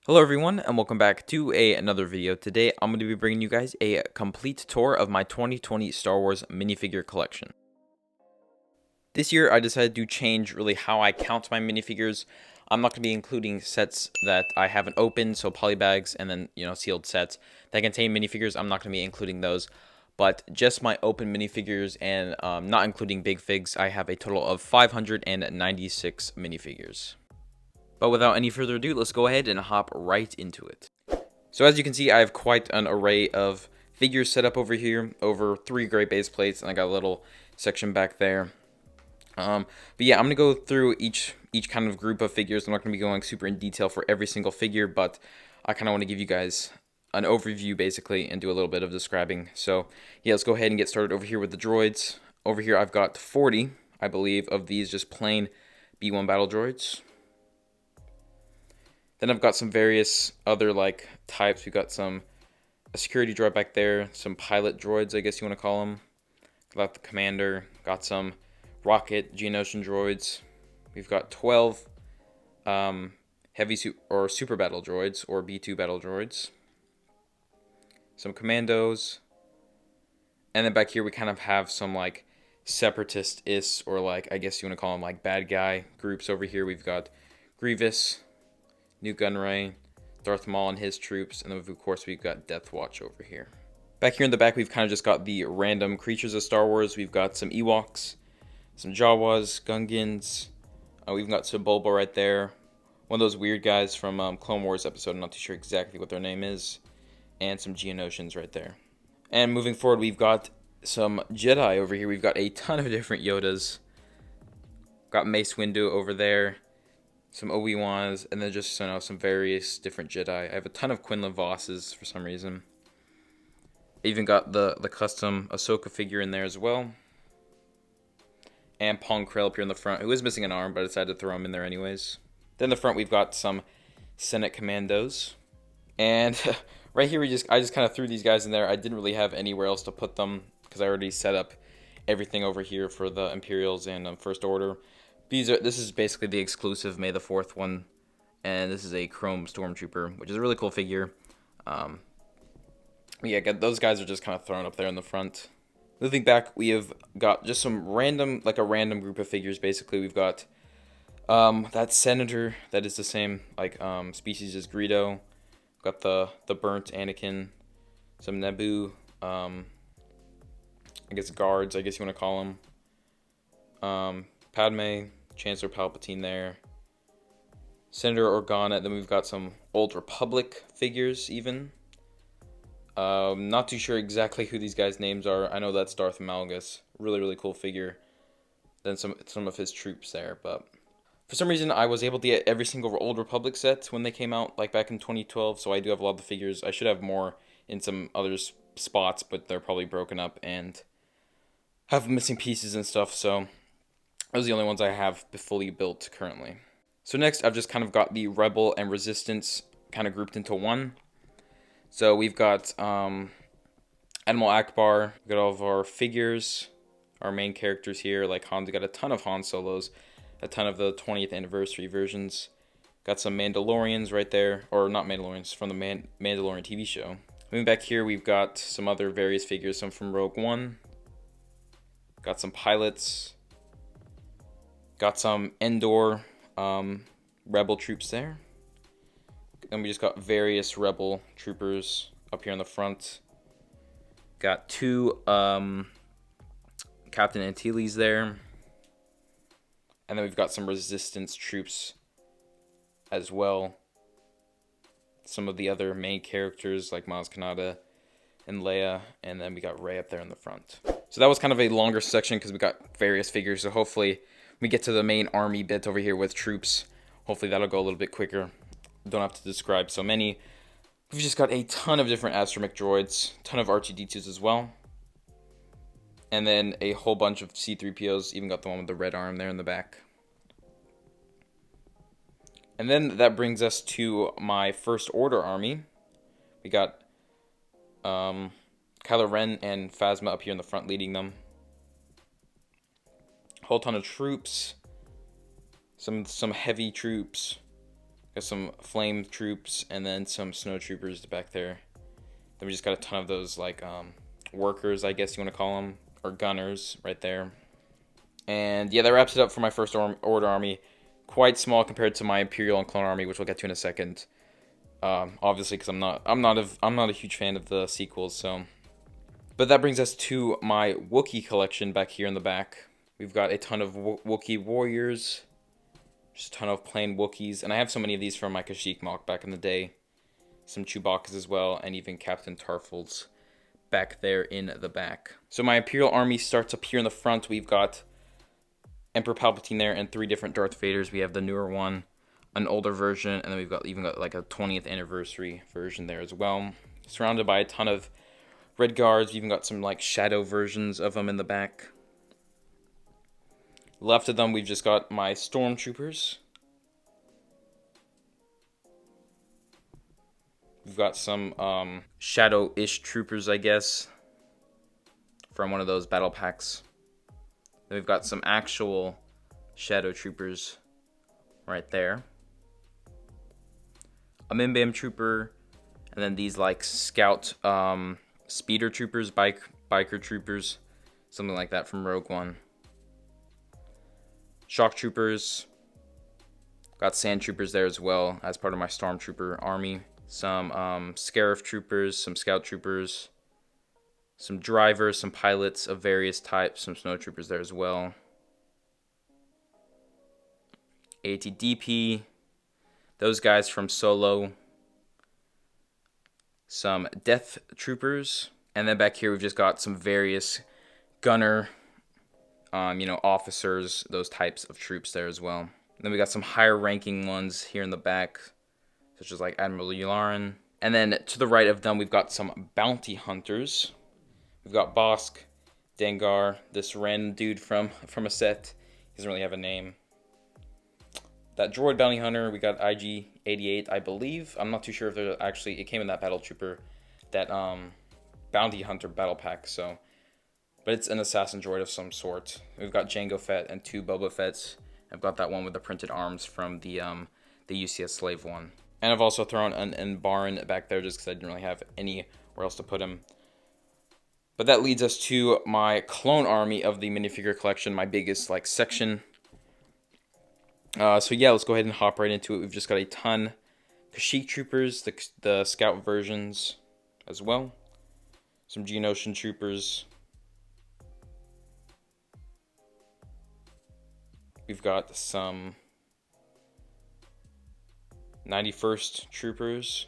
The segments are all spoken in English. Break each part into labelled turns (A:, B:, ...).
A: Hello everyone and welcome back to another video. Today I'm going to be bringing you guys a complete tour of my 2020 Star Wars minifigure collection. This year I decided to change really how I count my minifigures. I'm not going to be including sets that I haven't opened, so polybags and then sealed sets that contain minifigures. I'm not going to be including those, but just my open minifigures and not including big figs. I have a total of 596 minifigures. But without any further ado, let's go ahead and hop right into it. So as you can see, I have quite an array of figures set up over here, over 3 gray base plates, and I got a little section back there. But yeah, I'm going to go through each kind of group of figures. I'm not going to be going super in detail for every single figure, but I kind of want to give you guys an overview basically and do a little bit of describing. So yeah, let's go ahead and get started over here with the droids. Over here I've got 40, I believe, of these just plain B1 battle droids. Then I've got some various other types. We've got a security droid back there, some pilot droids, I guess you want to call them. Got the commander, got some rocket Geonosian droids. We've got 12 heavy or super battle droids or B2 battle droids. Some commandos. And then back here we kind of have some separatist-ists or I guess you want to call them bad guy groups over here. We've got Grievous, New Gunray, Darth Maul and his troops, and then of course we've got Death Watch over here. Back here in the back we've kind of just got the random creatures of Star Wars. We've got some Ewoks, some Jawas, Gungans, we've got some Bulba right there, one of those weird guys from Clone Wars episode, I'm not too sure exactly what their name is, and some Geonosians right there. And moving forward we've got some Jedi over here. We've got a ton of different Yodas. Got Mace Windu over there, some Obi-Wans, and then just some various different Jedi. I have a ton of Quinlan Vosses for some reason. I even got the custom Ahsoka figure in there as well. And Pong Krell up here in the front, who is missing an arm, but I decided to throw him in there anyways. Then in the front we've got some Senate Commandos. And right here I just kind of threw these guys in there. I didn't really have anywhere else to put them because I already set up everything over here for the Imperials and First Order. This is basically the exclusive May the 4th one, and this is a Chrome Stormtrooper, which is a really cool figure. Yeah, those guys are just kind of thrown up there in the front. Moving back, we have got just some random, a random group of figures. Basically, we've got that Senator that is the same species as Greedo. Got the burnt Anakin, some Naboo, I guess guards, I guess you want to call them. Padme, Chancellor Palpatine there, Senator Organa. Then we've got some Old Republic figures even. Not too sure exactly who these guys' names are. I know that's Darth Malgus. Really cool figure. Then some of his troops there. But for some reason I was able to get every single Old Republic set when they came out back in 2012. So I do have a lot of the figures. I should have more in some other spots, but they're probably broken up and have missing pieces and stuff. So those are the only ones I have fully built currently. So next, I've just kind of got the Rebel and Resistance kind of grouped into one. So we've got Admiral Akbar. We've got all of our figures, our main characters here. Like Han, we got a ton of Han Solos, a ton of the 20th anniversary versions. Got some Mandalorians right there, or not Mandalorians, from the Mandalorian TV show. Moving back here, we've got some other various figures, some from Rogue One. Got some pilots. Got some Endor Rebel troops there. And we just got various Rebel troopers up here in the front. Got two Captain Antilles there. And then we've got some Resistance troops as well. Some of the other main characters like Maz Kanata and Leia. And then we got Rey up there in the front. So that was kind of a longer section because we got various figures. So hopefully we get to the main army bit over here with troops. Hopefully that'll go a little bit quicker. Don't have to describe so many. We've just got a ton of different astromech droids, ton of R2-D2s as well, and then a whole bunch of C-3POs. Even got the one with the red arm there in the back. And then that brings us to my First Order army. We got Kylo Ren and Phasma up here in the front leading them. Whole ton of troops, some heavy troops. Got some flame troops and then some snow troopers back there. Then we just got a ton of those like workers, I guess you want to call them, or gunners right there. And yeah, that wraps it up for my first order army. Quite small compared to my Imperial and Clone army, which we'll get to in a second. Obviously, because I'm not a huge fan of the sequels. So, but that brings us to my Wookiee collection back here in the back. We've got a ton of Wookiee warriors, just a ton of plain Wookiees, and I have so many of these from my Kashyyyk mock back in the day. Some Chewbacca's as well, and even Captain Tarful's back there in the back. So my Imperial army starts up here in the front. We've got Emperor Palpatine there and 3 different Darth Vaders. We have the newer one, an older version, and then we've got even got like a 20th anniversary version there as well. Surrounded by a ton of Red Guards. We've even got some like shadow versions of them in the back. Left of them, we've just got my Stormtroopers. We've got some shadow-ish troopers, I guess, from one of those battle packs. Then we've got some actual shadow troopers right there. A Mimbam trooper, and then these like scout speeder troopers, biker troopers, something like that from Rogue One. Shock troopers. Got sand troopers there as well as part of my Stormtrooper army. Some Scarif troopers, some scout troopers, some drivers, some pilots of various types, some snow troopers there as well. ATDP, those guys from Solo. Some Death troopers, and then back here we've just got some various gunner, officers, those types of troops there as well. And then we got some higher ranking ones here in the back, such as like Admiral Yularen. And then to the right of them, we've got some bounty hunters. We've got Bosk, Dengar, this random dude from a set. He doesn't really have a name. That droid bounty hunter, we got IG-88, I believe. I'm not too sure if there actually, it came in that battle trooper, that bounty hunter battle pack. So, but it's an assassin droid of some sort. We've got Jango Fett and 2 Boba Fetts. I've got that one with the printed arms from the UCS slave one. And I've also thrown an Baron back there just because I didn't really have anywhere else to put him. But that leads us to my clone army of the minifigure collection, my biggest like section. So yeah, let's go ahead and hop right into it. We've just got a ton Kashyyyk troopers, the scout versions as well. Some Geonosian troopers. We've got some 91st troopers,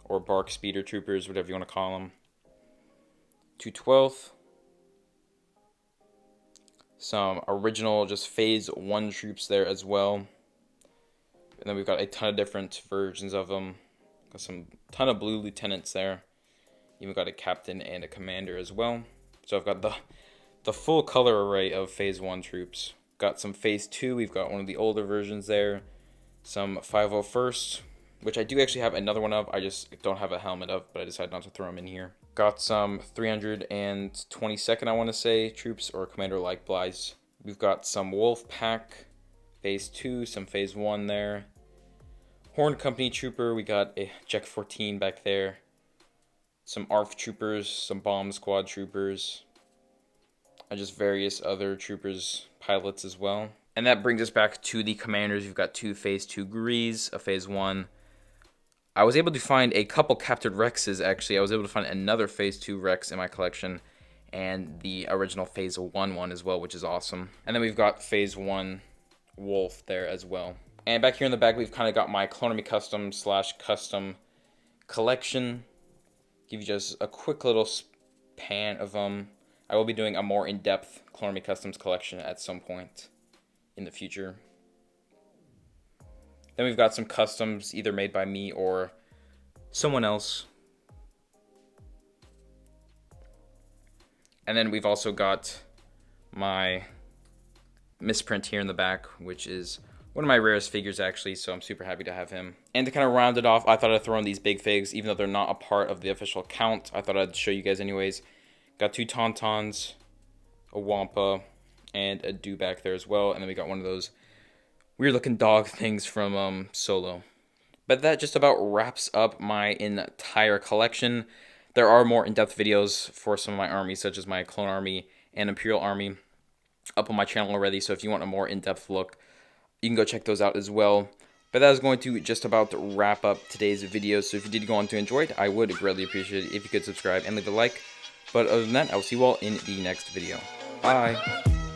A: or bark speeder troopers, whatever you want to call them. 212th. Some original just phase 1 troops there as well. And then we've got a ton of different versions of them. Got some ton of blue lieutenants there. Even got a captain and a commander as well. So I've got the full color array of phase 1 troops. Got some phase 2. We've got one of the older versions there. Some 501st, which I do actually have another one of. I just don't have a helmet of, but I decided not to throw them in here. Got some 322nd, I want to say, troops, or commander-like Blythes. We've got some Wolf Pack, phase 2, some phase 1 there. Horn Company trooper, we got a Jack 14 back there. Some ARF troopers, some Bomb Squad troopers. And just various other troopers, pilots as well. And that brings us back to the commanders. We've got 2 phase 2 Grease, a phase 1. I was able to find a couple Captured Rexes, actually. I was able to find another phase 2 Rex in my collection. And the original phase 1 one as well, which is awesome. And then we've got phase 1 Wolf there as well. And back here in the back, we've kind of got my Clone Army Custom / custom collection. Give you just a quick little span of them. I will be doing a more in-depth Clone Army Customs collection at some point in the future. Then we've got some customs either made by me or someone else. And then we've also got my misprint here in the back, which is one of my rarest figures actually, so I'm super happy to have him. And to kind of round it off, I thought I'd throw in these big figs, even though they're not a part of the official count. I thought I'd show you guys anyways. Got 2 Tauntauns, a Wampa, and a Do back there as well. And then we got one of those weird looking dog things from Solo. But that just about wraps up my entire collection. There are more in-depth videos for some of my armies, such as my Clone Army and Imperial Army, up on my channel already. So if you want a more in-depth look, you can go check those out as well. But that is going to just about wrap up today's video. So if you did go on to enjoy it, I would greatly appreciate it if you could subscribe and leave a like. But other than that, I will see you all in the next video. Bye!